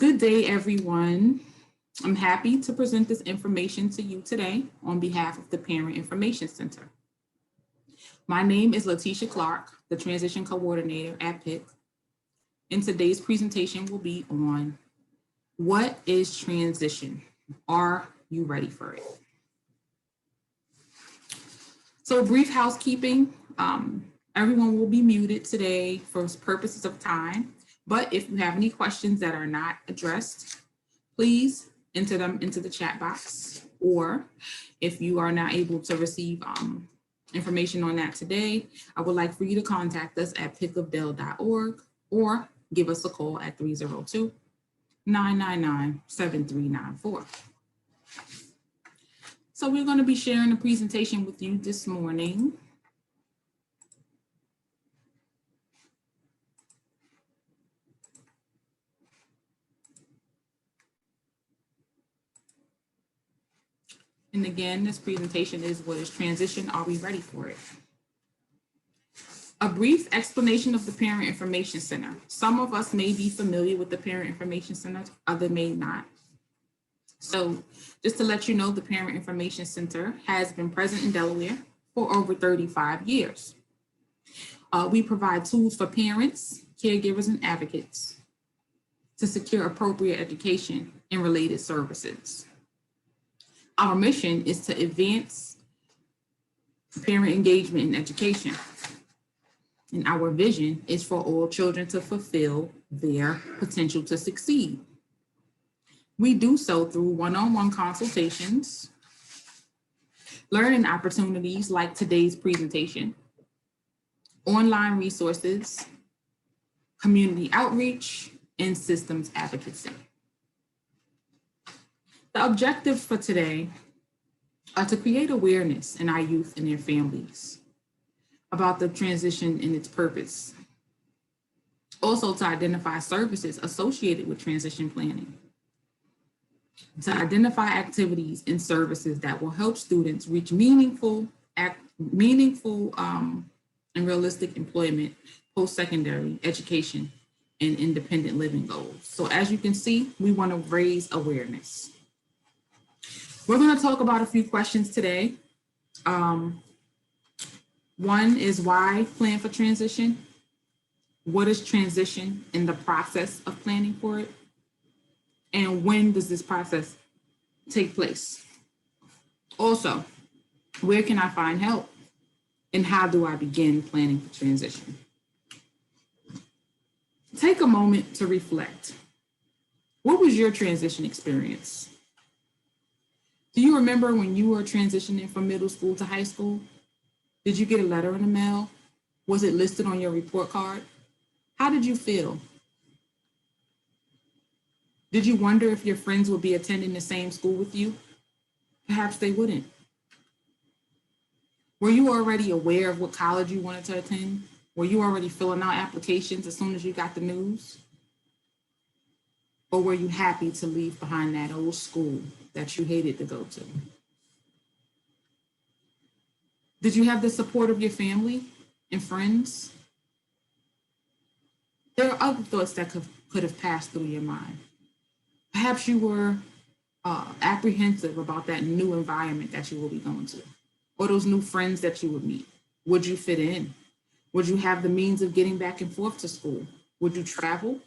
Good day, everyone. I'm happy to present this information to you today on behalf of the Parent Information Center. My name is Letitia Clark, the Transition Coordinator at PIC, and today's presentation will be on what is transition? Are you ready for it? So brief housekeeping, everyone will be muted today for purposes of time. But if you have any questions that are not addressed, please enter them into the chat box. Or if you are not able to receive information on that today, I would like for you to contact us at picofdale.org or give us a call at 302-999-7394. So we're going to be sharing a presentation with you this morning. And again, this presentation is what is transition? Are we ready for it? A brief explanation of the Parent Information Center. Some of us may be familiar with the Parent Information Center, others may not. So just to let you know, the Parent Information Center has been present in Delaware for over 35 years. We provide tools for parents, caregivers, and advocates to secure appropriate education and related services. Our mission is to advance parent engagement in education. And our vision is for all children to fulfill their potential to succeed. We do so through one-on-one consultations, learning opportunities like today's presentation, online resources, community outreach, and systems advocacy. The objectives for today are to create awareness in our youth and their families about the transition and its purpose. Also to identify services associated with transition planning. To identify activities and services that will help students reach meaningful and realistic employment, post-secondary education, and independent living goals. So as you can see, we want to raise awareness. We're going to talk about a few questions today. One is why plan for transition? What is transition in the process of planning for it? And when does this process take place? Also, where can I find help? And how do I begin planning for transition? Take a moment to reflect. What was your transition experience? Do you remember when you were transitioning from middle school to high school? Did you get a letter in the mail? Was it listed on your report card? How did you feel? Did you wonder if your friends would be attending the same school with you? Perhaps they wouldn't. Were you already aware of what college you wanted to attend? Were you already filling out applications as soon as you got the news? Or were you happy to leave behind that old school that you hated to go to? Did you have the support of your family and friends? There are other thoughts that could have passed through your mind. Perhaps you were apprehensive about that new environment that you will be going to, or those new friends that you would meet. Would you fit in? Would you have the means of getting back and forth to school? Would you travel?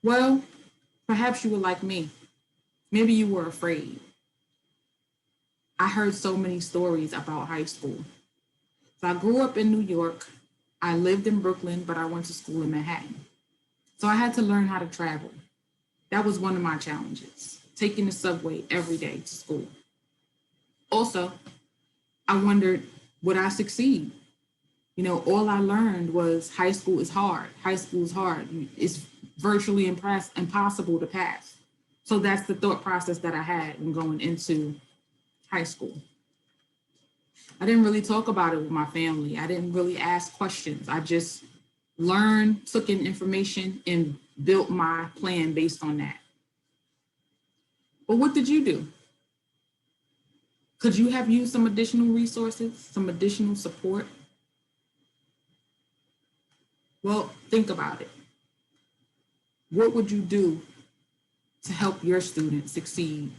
Well, perhaps you were like me. Maybe you were afraid. I heard so many stories about high school. So I grew up in New York. I lived in Brooklyn, but I went to school in Manhattan. So I had to learn how to travel. That was one of my challenges, taking the subway every day to school. Also, I wondered, would I succeed? You know, all I learned was high school is hard. High school is hard. It's virtually impossible to pass. So that's the thought process that I had when going into high school. I didn't really talk about it with my family. I didn't really ask questions. I just learned, took in information, and built my plan based on that. But what did you do? Could you have used some additional resources, some additional support? Well, think about it. What would you do to help your students succeed?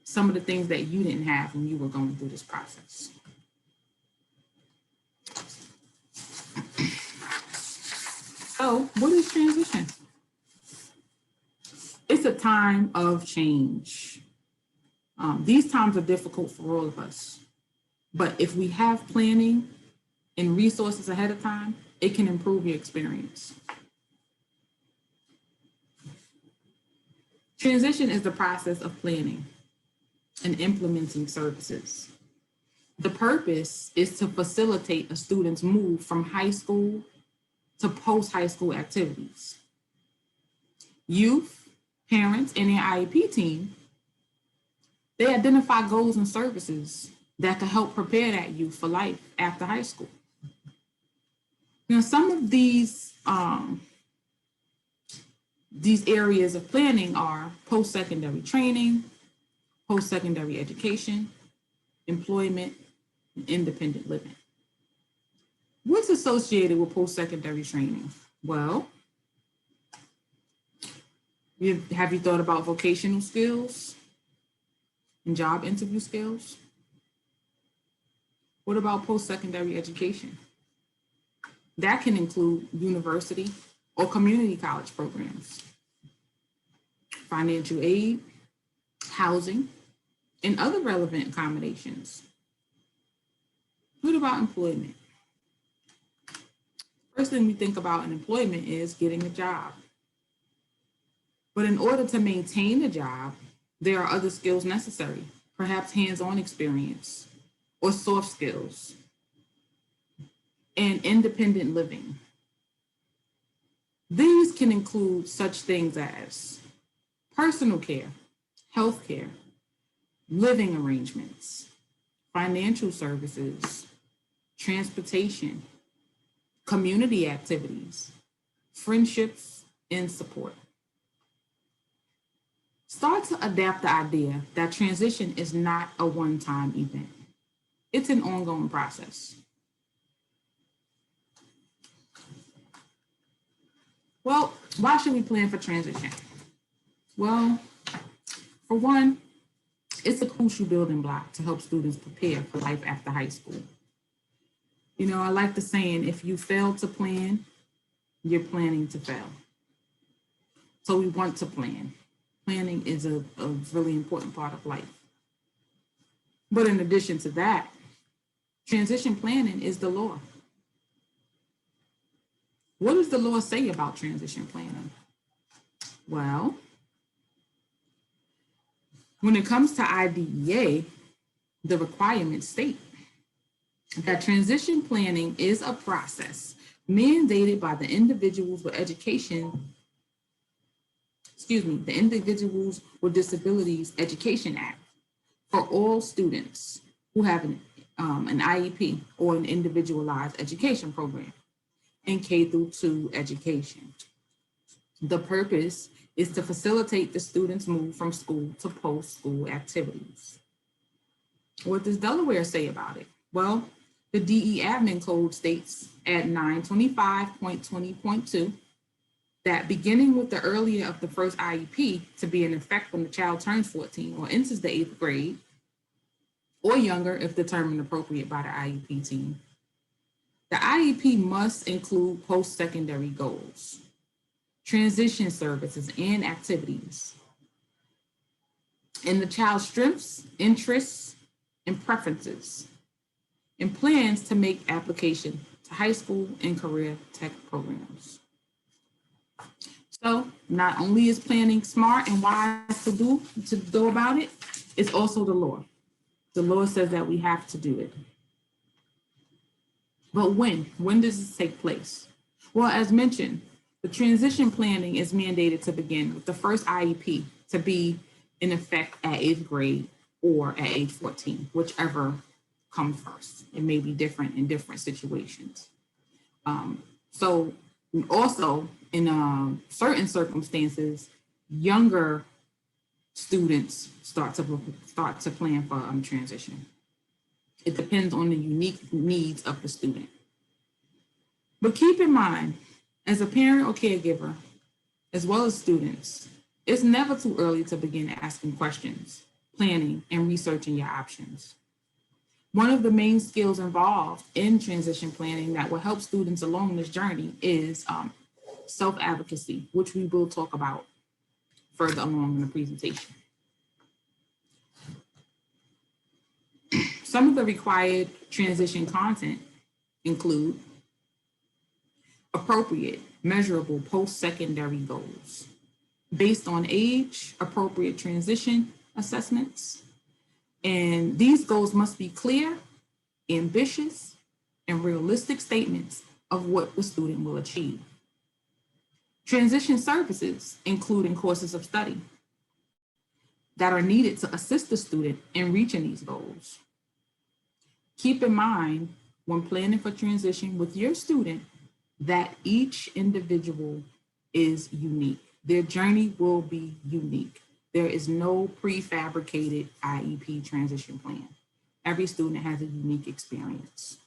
Some of the things that you didn't have when you were going through this process. So, what is transition? It's a time of change. These times are difficult for all of us, but if we have planning and resources ahead of time, it can improve your experience. Transition is the process of planning and implementing services. The purpose is to facilitate a student's move from high school to post-high school activities. Youth, parents, and their IEP team, they identify goals and services that can help prepare that youth for life after high school. Now, some of these areas of planning are post-secondary training, post-secondary education, employment, and independent living. What's associated with post-secondary training? Well, have you thought about vocational skills and job interview skills? What about post-secondary education? That can include university or community college programs, financial aid, housing, and other relevant accommodations. What about employment? First thing we think about in employment is getting a job. But in order to maintain a job, there are other skills necessary, perhaps hands-on experience or soft skills, and independent living. These can include such things as personal care, health care, living arrangements, financial services, transportation, community activities, friendships, and support. Start to adapt the idea that transition is not a one-time event. It's an ongoing process. Well, why should we plan for transition? Well, for one, it's a crucial building block to help students prepare for life after high school. You know, I like the saying, if you fail to plan, you're planning to fail. So we want to plan. Planning is a really important part of life. But in addition to that, transition planning is the law. What does the law say about transition planning? Well, when it comes to IDEA, the requirements state that transition planning is a process mandated by the Individuals with Individuals with Disabilities Education Act for all students who have an IEP or an individualized education program in K through 2 education. The purpose is to facilitate the students' move from school to post-school activities. What does Delaware say about it? Well, the DE Admin Code states at 925.20.2 that beginning with the earlier of the first IEP to be in effect when the child turns 14 or enters the 8th grade, or younger if determined appropriate by the IEP team, the IEP must include post-secondary goals, transition services, and activities, and the child's strengths, interests, and preferences, and plans to make application to high school and career tech programs. So not only is planning smart and wise to go about it, it's also the law. The law says that we have to do it. But when? When does this take place? Well, as mentioned, the transition planning is mandated to begin with the first IEP to be in effect at 8th grade or at age 14, whichever comes first. It may be different in different situations. So also in certain circumstances, younger students start to plan for transition. It depends on the unique needs of the student. But keep in mind, as a parent or caregiver, as well as students, it's never too early to begin asking questions, planning, and researching your options. One of the main skills involved in transition planning that will help students along this journey is self-advocacy, which we will talk about further along in the presentation. Some of the required transition content include appropriate, measurable post-secondary goals based on age, appropriate transition assessments. And these goals must be clear, ambitious, and realistic statements of what the student will achieve. Transition services, including courses of study that are needed to assist the student in reaching these goals. Keep in mind when planning for transition with your student that each individual is unique. Their journey will be unique. There is no prefabricated IEP transition plan. Every student has a unique experience.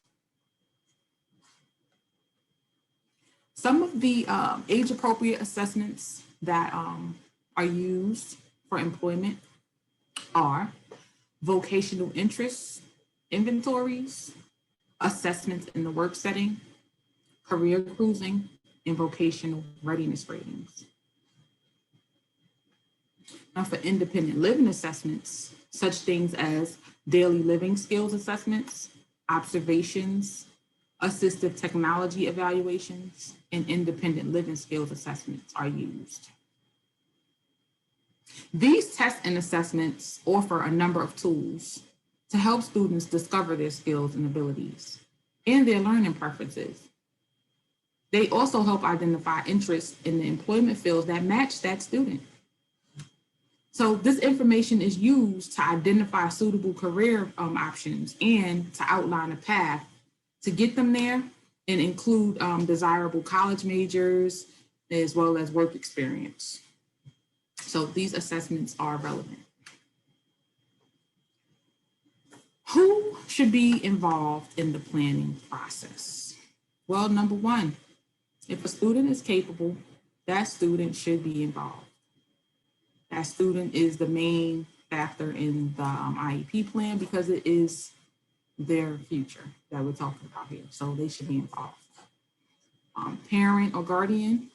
Some of the age-appropriate assessments that are used for employment are vocational interests inventories, assessments in the work setting, career cruising, and vocational readiness ratings. Now for independent living assessments, such things as daily living skills assessments, observations, assistive technology evaluations, and independent living skills assessments are used. These tests and assessments offer a number of tools to help students discover their skills and abilities and their learning preferences. They also help identify interests in the employment fields that match that student. So this information is used to identify suitable career options and to outline a path to get them there and include desirable college majors as well as work experience. So these assessments are relevant. Who should be involved in the planning process? Well, number one, if a student is capable, that student should be involved. That student is the main factor in the IEP plan because it is their future that we're talking about here. So they should be involved. Parent or guardian,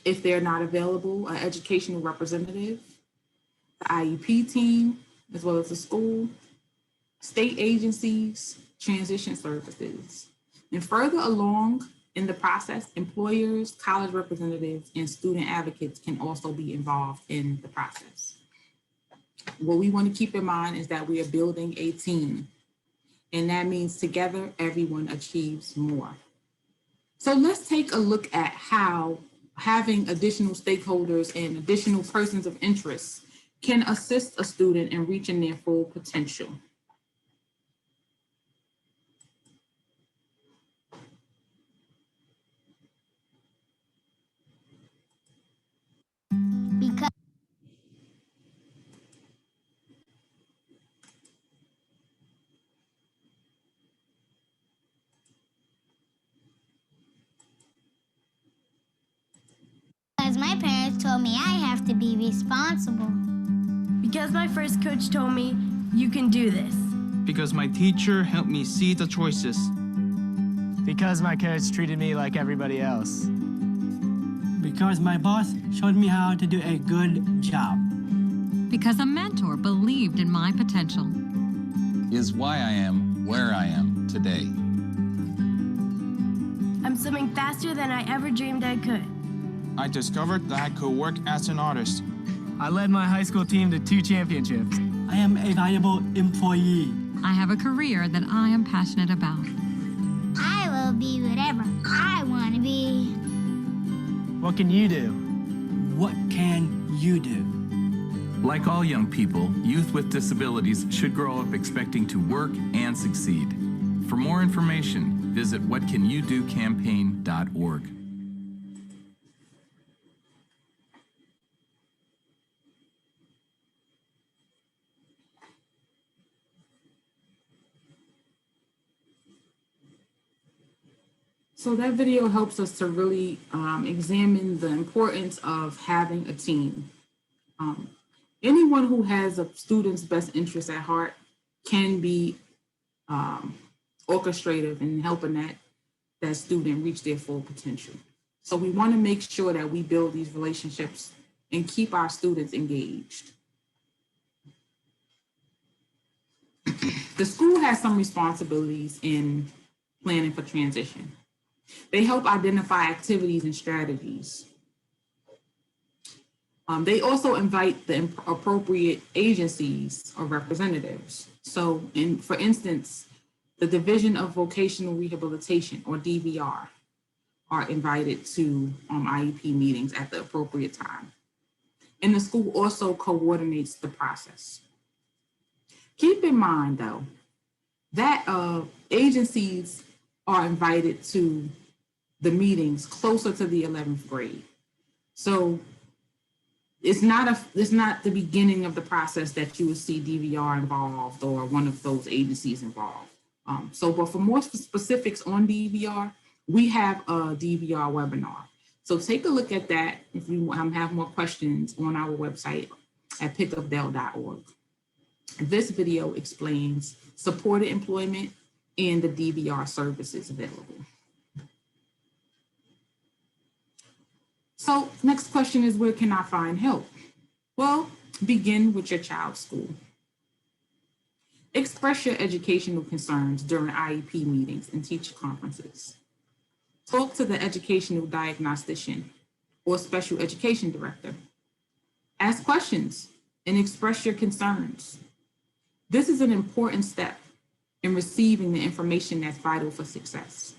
if they're not available, an educational representative, the IEP team, as well as the school, state agencies, transition services. And further along in the process, employers, college representatives, and student advocates can also be involved in the process. What we want to keep in mind is that we are building a team, and that means together, everyone achieves more. So let's take a look at how having additional stakeholders and additional persons of interest can assist a student in reaching their full potential. Because my parents told me I have to be responsible. Because my first coach told me, you can do this. Because my teacher helped me see the choices. Because my coach treated me like everybody else. Because my boss showed me how to do a good job. Because a mentor believed in my potential. Is why I am where I am today. I'm swimming faster than I ever dreamed I could. I discovered that I could work as an artist. I led my high school team to 2 championships. I am a valuable employee. I have a career that I am passionate about. I will be whatever I want to be. What can you do? What can you do? Like all young people, youth with disabilities should grow up expecting to work and succeed. For more information, visit whatcanyoudocampaign.org. So that video helps us to really examine the importance of having a team. Anyone who has a student's best interest at heart can be orchestrative in helping that student reach their full potential. So we want to make sure that we build these relationships and keep our students engaged. The school has some responsibilities in planning for transition. They help identify activities and strategies. They also invite the appropriate agencies or representatives. So, for instance, the Division of Vocational Rehabilitation, or DVR, are invited to IEP meetings at the appropriate time. And the school also coordinates the process. Keep in mind, though, that agencies are invited to the meetings closer to the 11th grade. So it's not the beginning of the process that you will see DVR involved or one of those agencies involved. But for more specifics on DVR, we have a DVR webinar. So take a look at that if you have more questions on our website at pickupdale.org. This video explains supported employment and the DVR services available. So next question is, where can I find help? Well, begin with your child's school. Express your educational concerns during IEP meetings and teacher conferences. Talk to the educational diagnostician or special education director. Ask questions and express your concerns. This is an important step in receiving the information that's vital for success.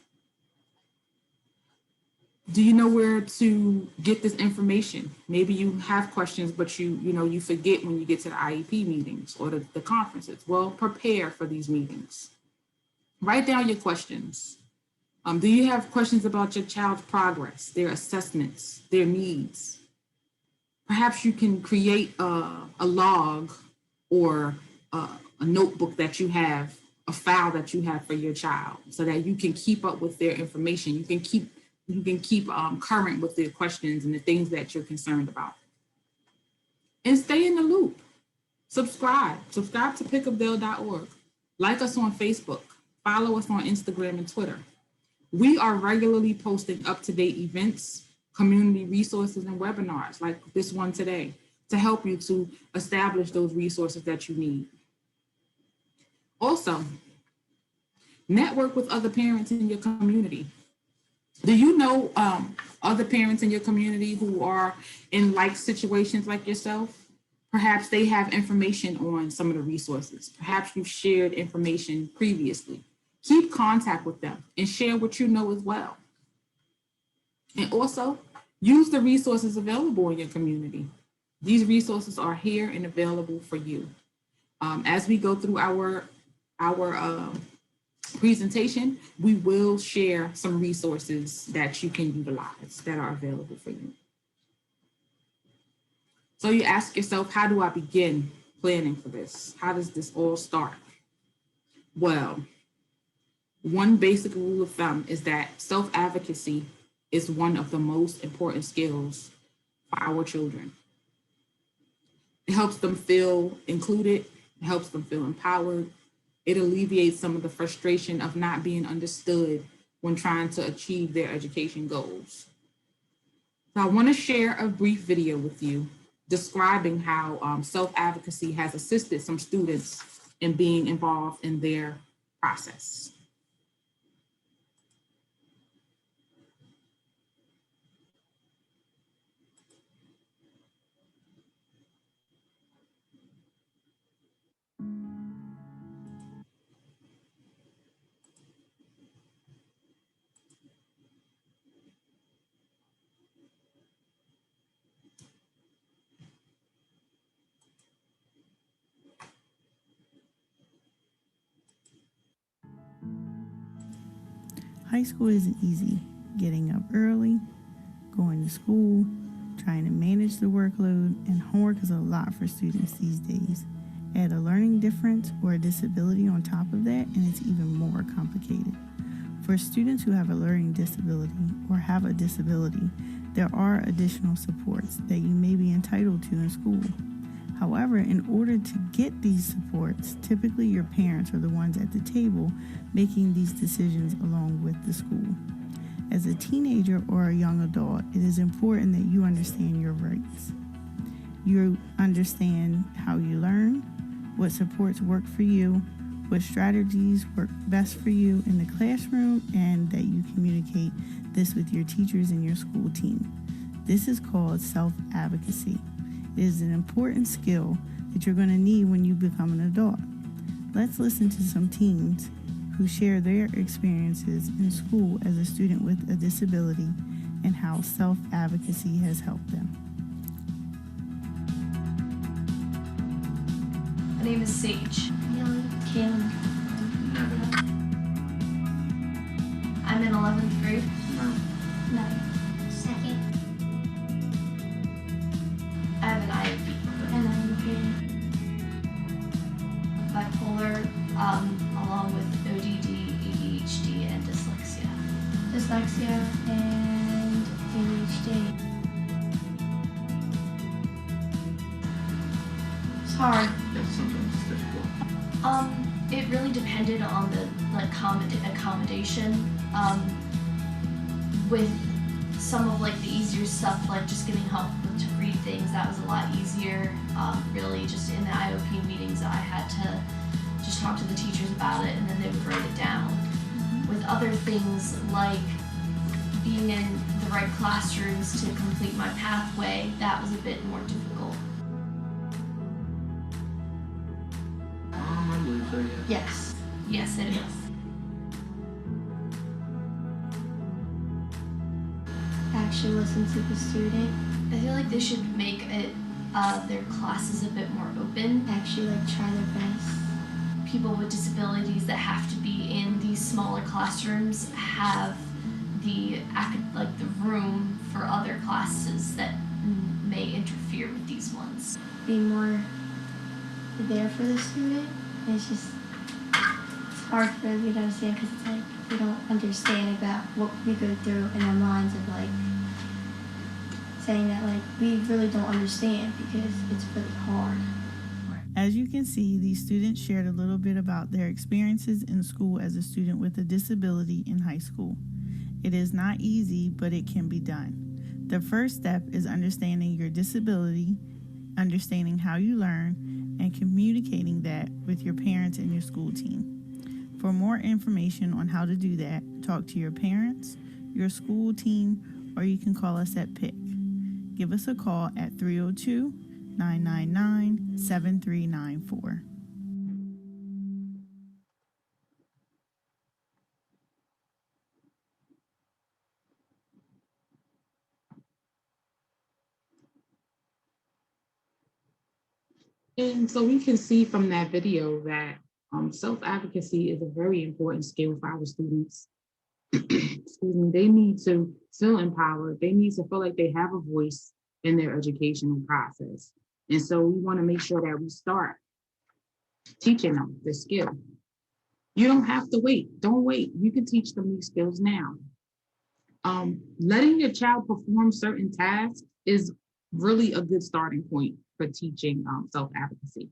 Do you know where to get this information? Maybe you have questions, but you forget when you get to the IEP meetings or the conferences. Well, prepare for these meetings. Write down your questions. Do you have questions about your child's progress, their assessments, their needs? Perhaps you can create a log or a notebook that you have, a file that you have for your child, so that you can keep up with their information. You can keep current with their questions and the things that you're concerned about. And stay in the loop. Subscribe to pickupdale.org. Like us on Facebook. Follow us on Instagram and Twitter. We are regularly posting up-to-date events, community resources, and webinars like this one today to help you to establish those resources that you need. Also, network with other parents in your community. Do you know other parents in your community who are in like situations like yourself? Perhaps they have information on some of the resources. Perhaps you've shared information previously. Keep contact with them and share what you know as well. And also, use the resources available in your community. These resources are here and available for you. As we go through our presentation, we will share some resources that you can utilize that are available for you. So you ask yourself, how do I begin planning for this? How does this all start? Well, one basic rule of thumb is that self-advocacy is one of the most important skills for our children. It helps them feel included, it helps them feel empowered. It alleviates some of the frustration of not being understood when trying to achieve their education goals. So I want to share a brief video with you describing how self-advocacy has assisted some students in being involved in their process. High school isn't easy. Getting up early, going to school, trying to manage the workload, and homework is a lot for students these days. Add a learning difference or a disability on top of that, and it's even more complicated. For students who have a learning disability or have a disability, there are additional supports that you may be entitled to in school. However, in order to get these supports, typically your parents are the ones at the table making these decisions along with the school. As a teenager or a young adult, it is important that you understand your rights. You understand how you learn, what supports work for you, what strategies work best for you in the classroom, and that you communicate this with your teachers and your school team. This is called self-advocacy. It is an important skill that you're going to need when you become an adult. Let's listen to some teens who share their experiences in school as a student with a disability and how self-advocacy has helped them. My name is Sage. Kim. I'm in 11th grade. No. Second. I have an IEP. And I'm Bipolar, along with ODD, ADHD, and dyslexia. dyslexia and ADHD. It's hard. It really depended on the accommodation. With some of the easier stuff, like just getting help to read things, that was a lot easier. Really, just in the IOP meetings, I had to just talk to the teachers about it, and then they would write it down. With other things like being in the right classrooms to complete my pathway, that was a bit more difficult. I believe so, yes. Yes, it is. Actually listen to the student. I feel like they should make it their classes a bit more open. Actually try their best. People with disabilities that have to be in these smaller classrooms have the room for other classes that may interfere with these ones. Be more there for the student. It's just hard for me to understand because it's we don't understand about what we go through in our minds of saying that we really don't understand because it's really hard. As you can see, these students shared a little bit about their experiences in school as a student with a disability in high school. It is not easy, but it can be done. The first step is understanding your disability, understanding how you learn, and communicating that with your parents and your school team. For more information on how to do that, talk to your parents, your school team, or you can call us at PIC. Give us a call at 302-999-7394. And so we can see from that video that self-advocacy is a very important skill for our students. Excuse me, they need to feel empowered. They need to feel like they have a voice in their educational process. And so we want to make sure that we start teaching them the skill. You don't have to wait. Don't wait. You can teach them these skills now. Letting your child perform certain tasks is really a good starting point for teaching self-advocacy.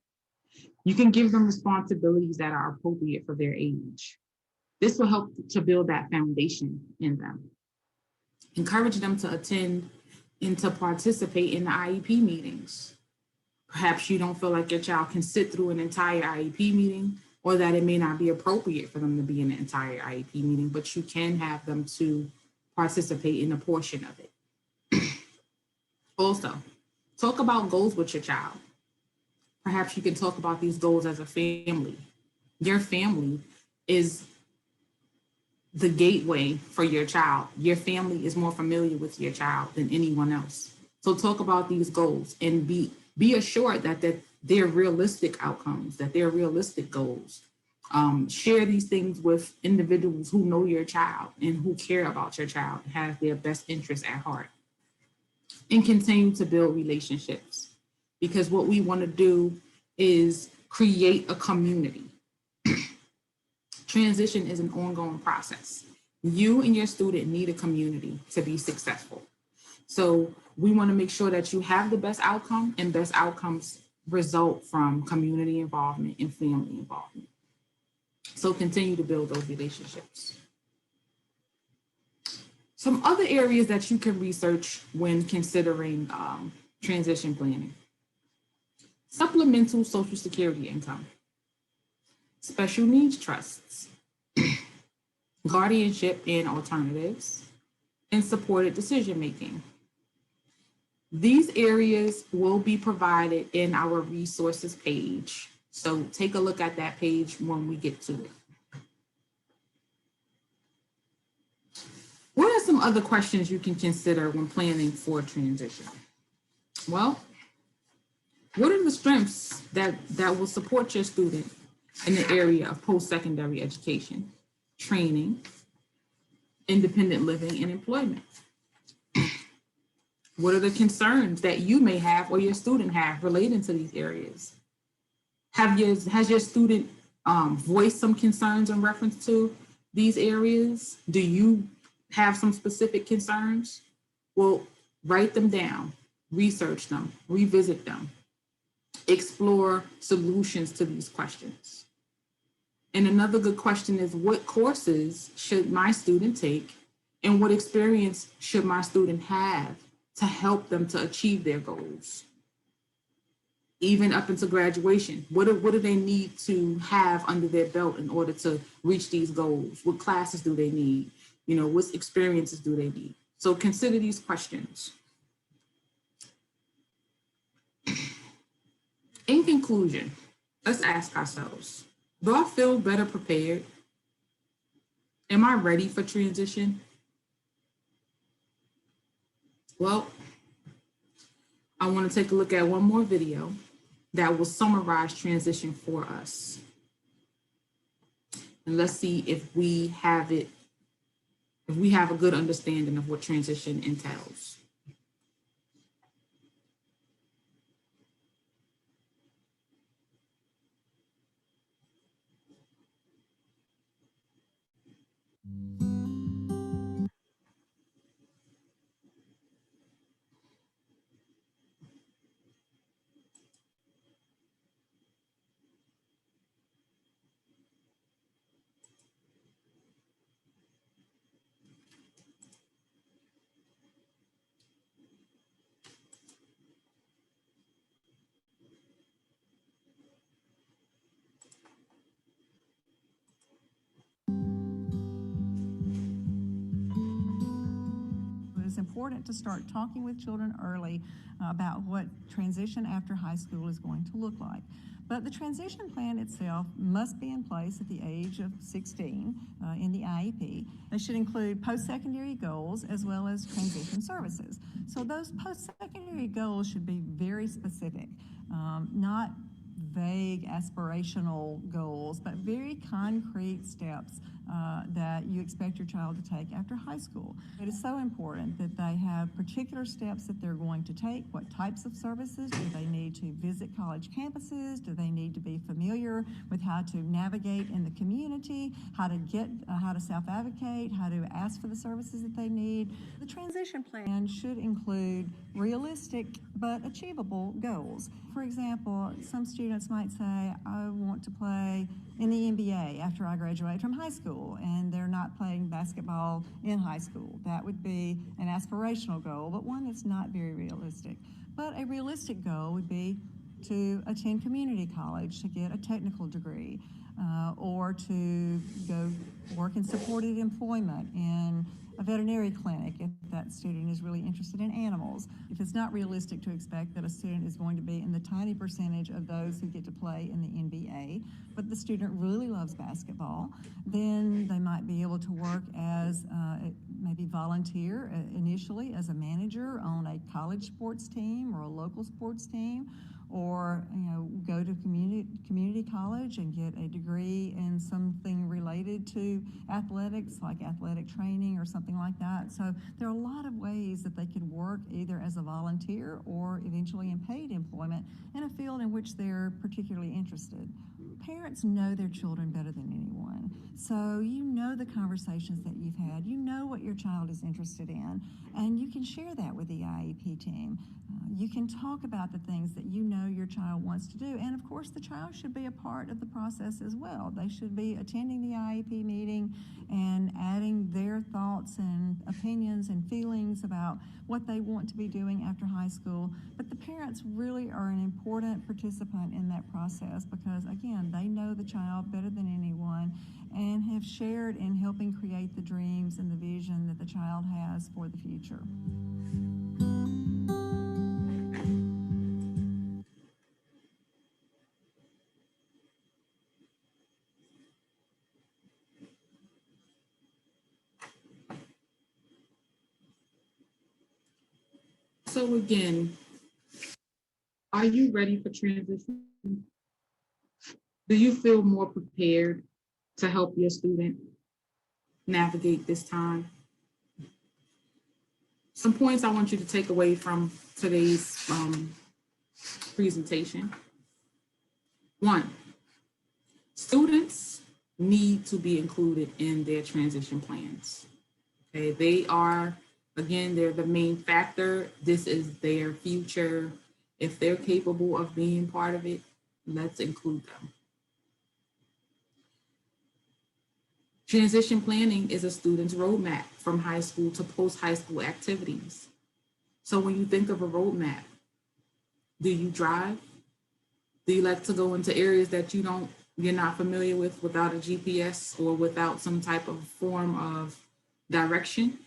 You can give them responsibilities that are appropriate for their age. This will help to build that foundation in them. Encourage them to attend and to participate in the IEP meetings. Perhaps you don't feel like your child can sit through an entire IEP meeting, or that it may not be appropriate for them to be in the entire IEP meeting, but you can have them to participate in a portion of it. Also, talk about goals with your child. Perhaps you can talk about these goals as a family. Your family is the gateway for your child. Your family is more familiar with your child than anyone else. So talk about these goals and be assured that they're realistic outcomes, that they're realistic goals. Share these things with individuals who know your child and who care about your child, have their best interests at heart. And continue to build relationships, because what we want to do is create a community. Transition is an ongoing process. You and your student need a community to be successful. So we want to make sure that you have the best outcome, and best outcomes result from community involvement and family involvement. So continue to build those relationships. Some other areas that you can research when considering transition planning: supplemental Social Security income, special needs trusts, guardianship and alternatives, and supported decision-making. These areas will be provided in our resources page. So take a look at that page when we get to it. What are some other questions you can consider when planning for transition? Well, what are the strengths that will support your student in the area of post-secondary education, training, independent living, and employment? What are the concerns that you may have or your student have relating to these areas? Has your student voiced some concerns in reference to these areas? Do you have some specific concerns? Well, write them down, research them, revisit them, explore solutions to these questions. And another good question is, what courses should my student take, and what experience should my student have to help them to achieve their goals? Even up into graduation, what do they need to have under their belt in order to reach these goals? What classes do they need? What experiences do they need? So consider these questions. In conclusion, let's ask ourselves, do I feel better prepared? Am I ready for transition? Well, I want to take a look at one more video that will summarize transition for us. And let's see if we have a good understanding of what transition entails. It's important to start talking with children early about what transition after high school is going to look like. But the transition plan itself must be in place at the age of 16 in the IEP. They should include post-secondary goals as well as transition services. So those post-secondary goals should be very specific, not vague aspirational goals, but very concrete steps that you expect your child to take after high school. It is so important that they have particular steps that they're going to take. What types of services? Do they need to visit college campuses? Do they need to be familiar with how to navigate in the community, how to self-advocate, how to ask for the services that they need? The transition plan should include realistic but achievable goals. For example, some students might say, I want to play in the NBA after I graduate from high school, and they're not playing basketball in high school. That would be an aspirational goal, but one that's not very realistic. But a realistic goal would be to attend community college to get a technical degree, or to go work in supported employment in a veterinary clinic if that student is really interested in animals. If it's not realistic to expect that a student is going to be in the tiny percentage of those who get to play in the NBA, but the student really loves basketball, then they might be able to work as maybe volunteer initially as a manager on a college sports team or a local sports team, or go to community college and get a degree in something related to athletics, like athletic training or something like that. So there are a lot of ways that they could work either as a volunteer or eventually in paid employment in a field in which they're particularly interested. Parents know their children better than anyone. So you know the conversations that you've had, you know what your child is interested in, and you can share that with the IEP team. You can talk about the things that you know your child wants to do. And of course, the child should be a part of the process as well. They should be attending the IEP meeting and adding their thoughts and opinions and feelings about what they want to be doing after high school. But the parents really are an important participant in that process because, again, they know the child better than anyone and have shared in helping create the dreams and the vision that the child has for the future. So again, are you ready for transition? Do you feel more prepared to help your student navigate this time? Some points I want you to take away from today's presentation. 1, students need to be included in their transition plans. Okay, they are, again, they're the main factor. This is their future. If they're capable of being part of it, let's include them. Transition planning is a student's roadmap from high school to post-high school activities. So when you think of a roadmap, do you drive? Do you like to go into areas that you're not familiar with without a GPS or without some type of form of direction?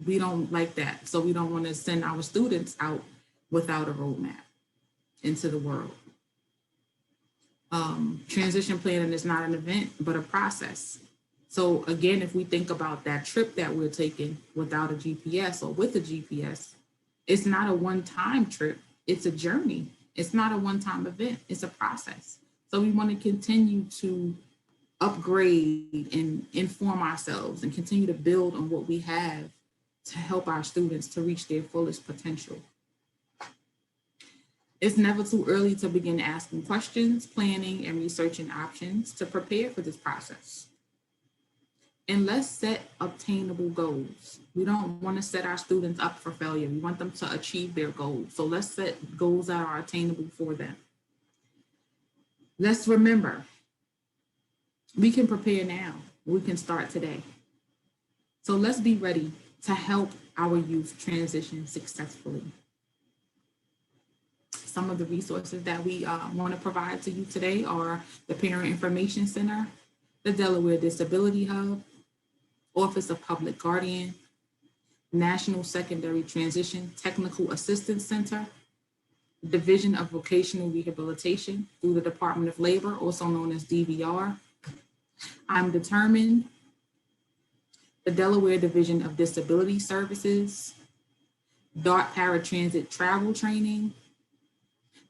We don't like that. So we don't want to send our students out without a roadmap into the world. Transition planning is not an event, but a process. So again, if we think about that trip that we're taking without a GPS or with a GPS, it's not a one-time trip, it's a journey. It's not a one-time event, it's a process. So we want to continue to upgrade and inform ourselves and continue to build on what we have to help our students to reach their fullest potential. It's never too early to begin asking questions, planning, and researching options to prepare for this process. And let's set obtainable goals. We don't want to set our students up for failure. We want them to achieve their goals. So let's set goals that are attainable for them. Let's remember, we can prepare now. We can start today. So let's be ready to help our youth transition successfully. Some of the resources that we want to provide to you today are the Parent Information Center, the Delaware Disability Hub, Office of Public Guardian, National Secondary Transition Technical Assistance Center, Division of Vocational Rehabilitation through the Department of Labor, also known as DVR. I'm Determined, the Delaware Division of Disability Services, DART Paratransit Travel Training,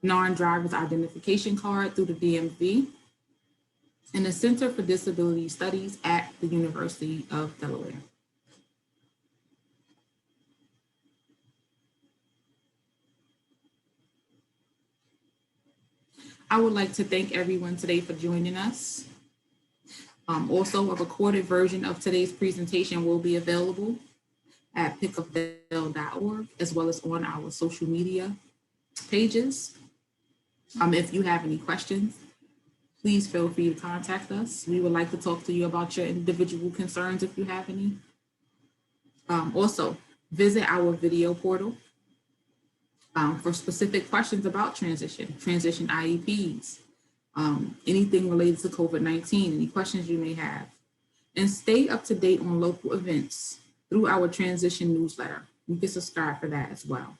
Non-Driver's Identification Card through the DMV, and the Center for Disability Studies at the University of Delaware. I would like to thank everyone today for joining us. Also, a recorded version of today's presentation will be available at pickupdale.org as well as on our social media pages. If you have any questions, please feel free to contact us. We would like to talk to you about your individual concerns if you have any. Also, visit our video portal for specific questions about transition IEPs, anything related to COVID-19, any questions you may have. And stay up to date on local events through our transition newsletter. You can subscribe for that as well.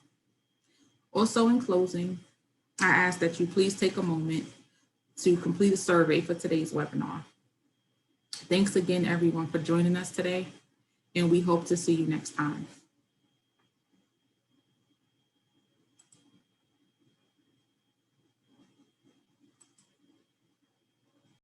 Also, in closing, I ask that you please take a moment to complete a survey for today's webinar. Thanks again, everyone, for joining us today, and we hope to see you next time.